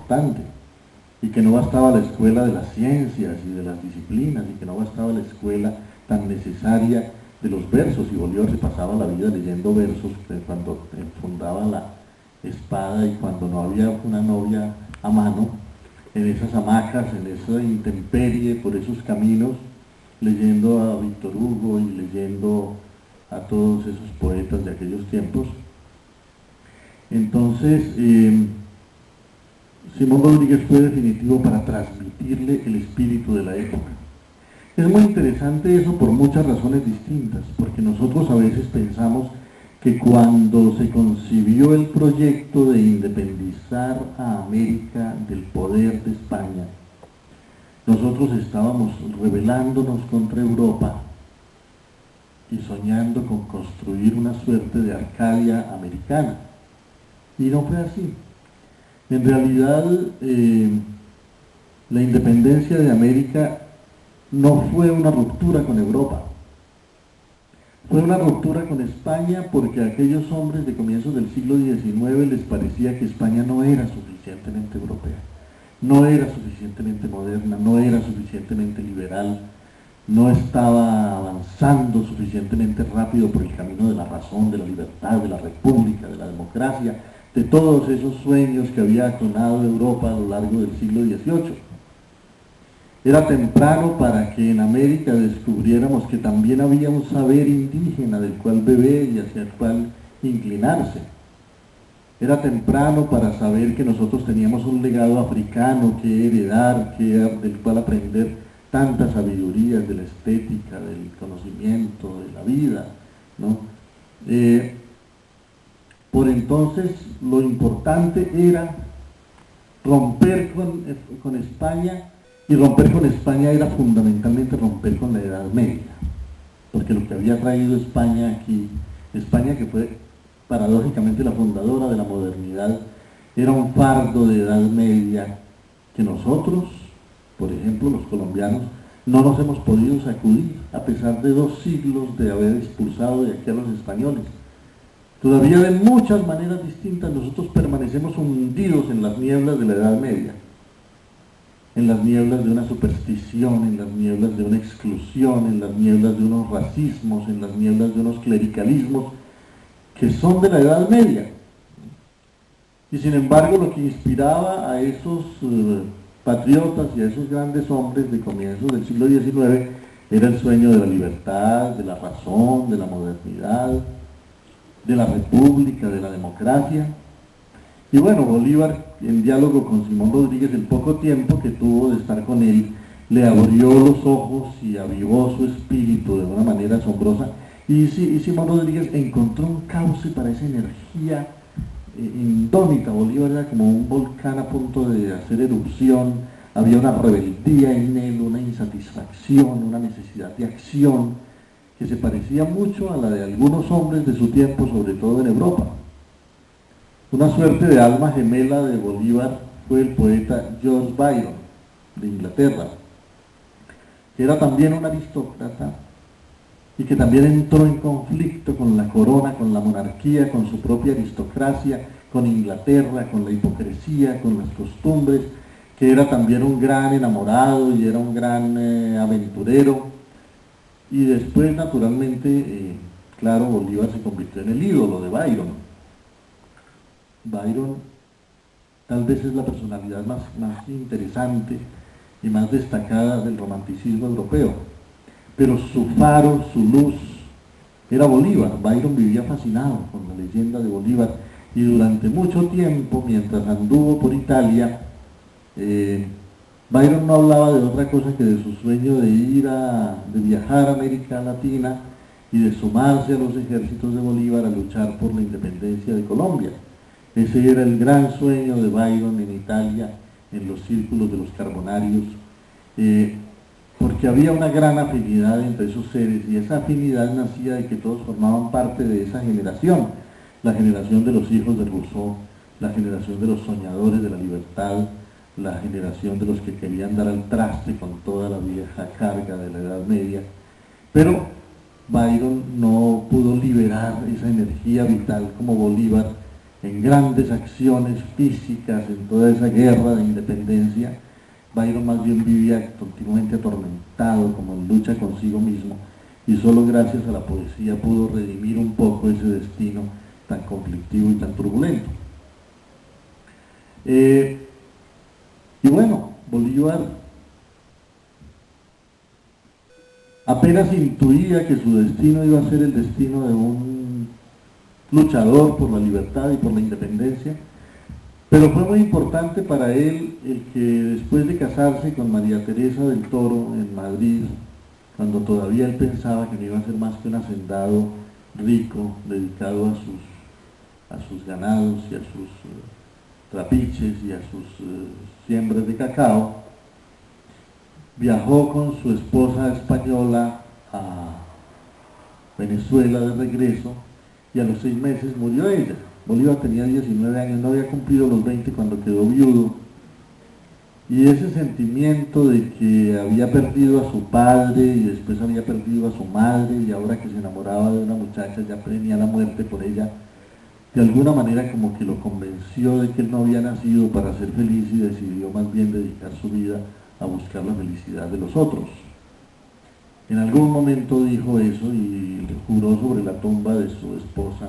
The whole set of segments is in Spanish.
importante, y que no bastaba la escuela de las ciencias y de las disciplinas, y que no bastaba la escuela tan necesaria de los versos, y Bolívar se pasaba la vida leyendo versos cuando enfundaba la espada y cuando no había una novia a mano, en esas hamacas, en esa intemperie, por esos caminos, leyendo a Víctor Hugo y leyendo a todos esos poetas de aquellos tiempos. Entonces, Simón Rodríguez fue definitivo para transmitirle el espíritu de la época. Es muy interesante eso por muchas razones distintas, porque nosotros a veces pensamos que cuando se concibió el proyecto de independizar a América del poder de España, nosotros estábamos rebelándonos contra Europa y soñando con construir una suerte de Arcadia americana. Y no fue así. En realidad, la independencia de América no fue una ruptura con Europa. Fue una ruptura con España porque a aquellos hombres de comienzos del siglo XIX les parecía que España no era suficientemente europea, no era suficientemente moderna, no era suficientemente liberal, no estaba avanzando suficientemente rápido por el camino de la razón, de la libertad, de la república, de la democracia, de todos esos sueños que había atonado Europa a lo largo del siglo XVIII. Era temprano para que en América descubriéramos que también había un saber indígena del cual beber y hacia el cual inclinarse. Era temprano para saber que nosotros teníamos un legado africano que heredar, del cual aprender tantas sabidurías de la estética, del conocimiento, de la vida, ¿no? Por entonces lo importante era romper con España, y romper con España era fundamentalmente romper con la Edad Media, porque lo que había traído España aquí, España que fue paradójicamente la fundadora de la modernidad, era un fardo de Edad Media que nosotros, por ejemplo los colombianos, no nos hemos podido sacudir, a pesar de 2 siglos de haber expulsado de aquí a los españoles. Todavía de muchas maneras distintas nosotros permanecemos hundidos en las nieblas de la Edad Media, en las nieblas de una superstición, en las nieblas de una exclusión, en las nieblas de unos racismos, en las nieblas de unos clericalismos que son de la Edad Media. Y sin embargo lo que inspiraba a esos patriotas y a esos grandes hombres de comienzos del siglo XIX era el sueño de la libertad, de la razón, de la modernidad, de la república, de la democracia. Y bueno, Bolívar, en diálogo con Simón Rodríguez, el poco tiempo que tuvo de estar con él, le abrió los ojos y avivó su espíritu de una manera asombrosa. Y Simón Rodríguez encontró un cauce para esa energía indómita. Bolívar era como un volcán a punto de hacer erupción, había una rebeldía en él, una insatisfacción, una necesidad de acción, que se parecía mucho a la de algunos hombres de su tiempo, sobre todo en Europa. Una suerte de alma gemela de Bolívar fue el poeta George Byron, de Inglaterra, que era también un aristócrata y que también entró en conflicto con la corona, con la monarquía, con su propia aristocracia, con Inglaterra, con la hipocresía, con las costumbres, que era también un gran enamorado y era un gran aventurero. Y después, naturalmente, claro, Bolívar se convirtió en el ídolo de Byron. Byron tal vez es la personalidad más interesante y más destacada del romanticismo europeo, pero su faro, su luz, era Bolívar. Byron vivía fascinado con la leyenda de Bolívar y durante mucho tiempo, mientras anduvo por Italia, Byron no hablaba de otra cosa que de su sueño de viajar a América Latina y de sumarse a los ejércitos de Bolívar a luchar por la independencia de Colombia. Ese era el gran sueño de Byron en Italia, en los círculos de los Carbonarios, porque había una gran afinidad entre esos seres, y esa afinidad nacía de que todos formaban parte de esa generación, la generación de los hijos de Rousseau, la generación de los soñadores de la libertad, la generación de los que querían dar al traste con toda la vieja carga de la Edad Media. Pero Byron no pudo liberar esa energía vital como Bolívar, en grandes acciones físicas, en toda esa guerra de independencia. Byron más bien vivía continuamente atormentado, como en lucha consigo mismo, y solo gracias a la poesía pudo redimir un poco ese destino tan conflictivo y tan turbulento. Y bueno, Bolívar apenas intuía que su destino iba a ser el destino de un luchador por la libertad y por la independencia, pero fue muy importante para él el que después de casarse con María Teresa del Toro en Madrid, cuando todavía él pensaba que no iba a ser más que un hacendado rico dedicado a sus ganados y a sus trapiches y a sus siembras de cacao, viajó con su esposa española a Venezuela de regreso y a los 6 meses murió ella. Bolívar tenía 19 años, no había cumplido los 20 cuando quedó viudo, y ese sentimiento de que había perdido a su padre y después había perdido a su madre y ahora que se enamoraba de una muchacha ya venía la muerte por ella, de alguna manera como que lo convenció de que él no había nacido para ser feliz y decidió más bien dedicar su vida a buscar la felicidad de los otros. En algún momento dijo eso y juró sobre la tumba de su esposa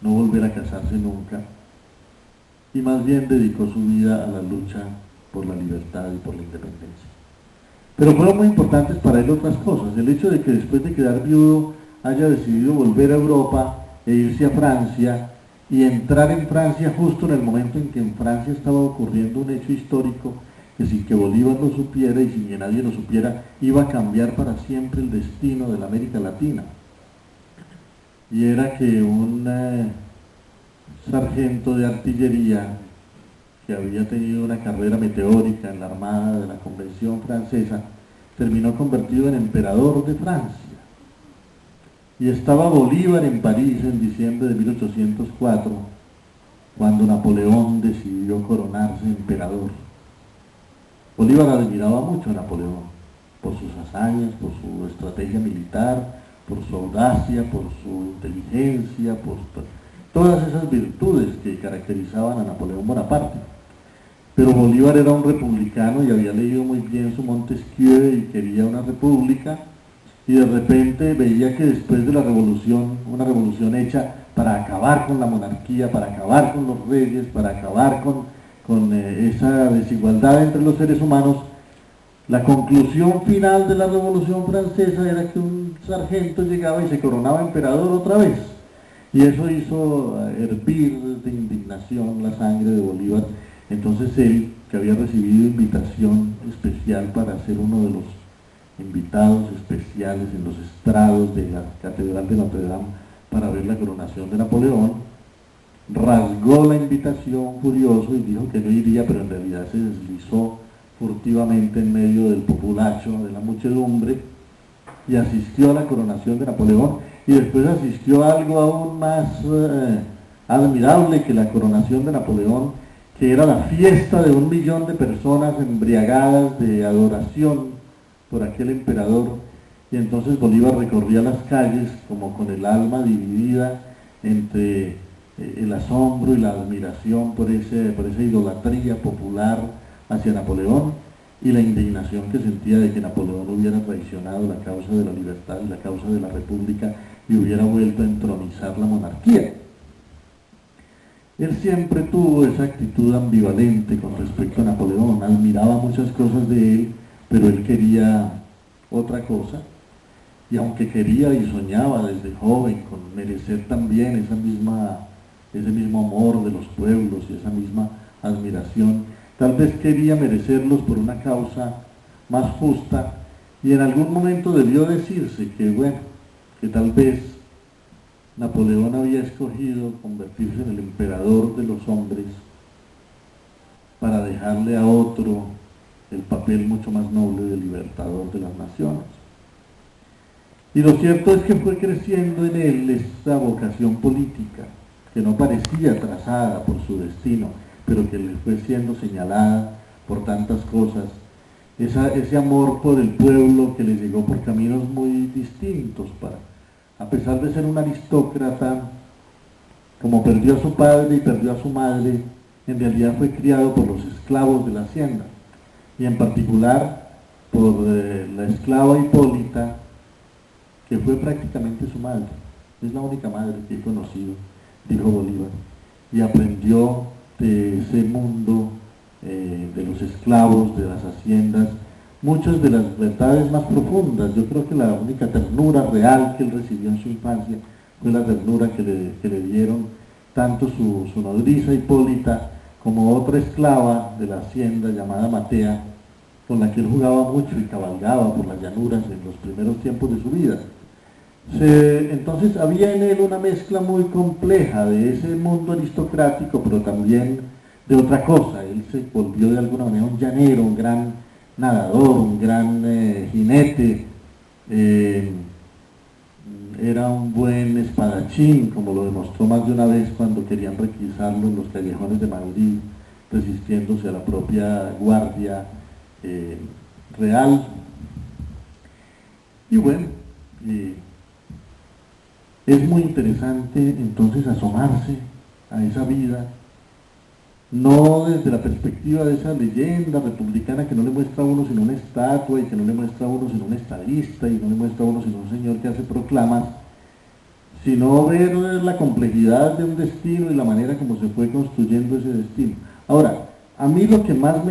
no volver a casarse nunca, y más bien dedicó su vida a la lucha por la libertad y por la independencia. Pero fueron muy importantes para él otras cosas. El hecho de que después de quedar viudo haya decidido volver a Europa e irse a Francia y entrar en Francia justo en el momento en que en Francia estaba ocurriendo un hecho histórico que sin que Bolívar lo supiera y sin que nadie lo supiera iba a cambiar para siempre el destino de la América Latina. Y era que un sargento de artillería que había tenido una carrera meteórica en la Armada de la Convención Francesa terminó convertido en emperador de Francia. Y estaba Bolívar en París en diciembre de 1804 cuando Napoleón decidió coronarse emperador. Bolívar admiraba mucho a Napoleón por sus hazañas, por su estrategia militar, por su audacia, por su inteligencia, por todas esas virtudes que caracterizaban a Napoleón Bonaparte. Pero Bolívar era un republicano y había leído muy bien su Montesquieu y quería una república, y de repente veía que después de la revolución, una revolución hecha para acabar con la monarquía, para acabar con los reyes, para acabar con esa desigualdad entre los seres humanos, la conclusión final de la Revolución Francesa era que un sargento llegaba y se coronaba emperador otra vez. Y eso hizo hervir de indignación la sangre de Bolívar. Entonces él, que había recibido invitación especial para ser uno de los invitados especiales en los estrados de la Catedral de Notre Dame para ver la coronación de Napoleón, rasgó la invitación furioso y dijo que no iría, pero en realidad se deslizó furtivamente en medio del populacho, de la muchedumbre, y asistió a la coronación de Napoleón, y después asistió a algo aún más admirable que la coronación de Napoleón, que era la fiesta de 1 millón de personas embriagadas de adoración por aquel emperador. Y entonces Bolívar recorría las calles como con el alma dividida entre el asombro y la admiración por esa idolatría popular hacia Napoleón y la indignación que sentía de que Napoleón hubiera traicionado la causa de la libertad y la causa de la república y hubiera vuelto a entronizar la monarquía. Él siempre tuvo esa actitud ambivalente con respecto a Napoleón, admiraba muchas cosas de él, pero él quería otra cosa, y aunque quería y soñaba desde joven con merecer también ese mismo amor de los pueblos y esa misma admiración, tal vez quería merecerlos por una causa más justa, y en algún momento debió decirse que, bueno, que tal vez Napoleón había escogido convertirse en el emperador de los hombres para dejarle a otro el papel mucho más noble de libertador de las naciones. Y lo cierto es que fue creciendo en él esa vocación política, que no parecía trazada por su destino, pero que le fue siendo señalada por tantas cosas, ese amor por el pueblo que le llegó por caminos muy distintos. A pesar de ser un aristócrata como perdió a su padre y perdió a su madre, en realidad fue criado por los esclavos de la hacienda, y en particular por la esclava Hipólita, que fue prácticamente su madre. Es la única madre que he conocido, dijo Bolívar, y aprendió de ese mundo de los esclavos, de las haciendas, muchas de las verdades más profundas. Yo creo que la única ternura real que él recibió en su infancia fue la ternura que le dieron tanto su nodriza Hipólita como otra esclava de la hacienda llamada Matea, con la que él jugaba mucho y cabalgaba por las llanuras en los primeros tiempos de su vida. Entonces había en él una mezcla muy compleja de ese mundo aristocrático, pero también de otra cosa. Él se volvió de alguna manera un llanero, un gran nadador, un gran jinete, era un buen espadachín, como lo demostró más de una vez cuando querían requisarlo en los callejones de Madrid, resistiéndose a la propia guardia real. Y bueno, es muy interesante entonces asomarse a esa vida, no desde la perspectiva de esa leyenda republicana que no le muestra a uno sino una estatua, y que no le muestra a uno sino un estadista, y no le muestra a uno sino un señor que hace proclamas, sino ver la complejidad de un destino y la manera como se fue construyendo ese destino. Ahora, a mí lo que más me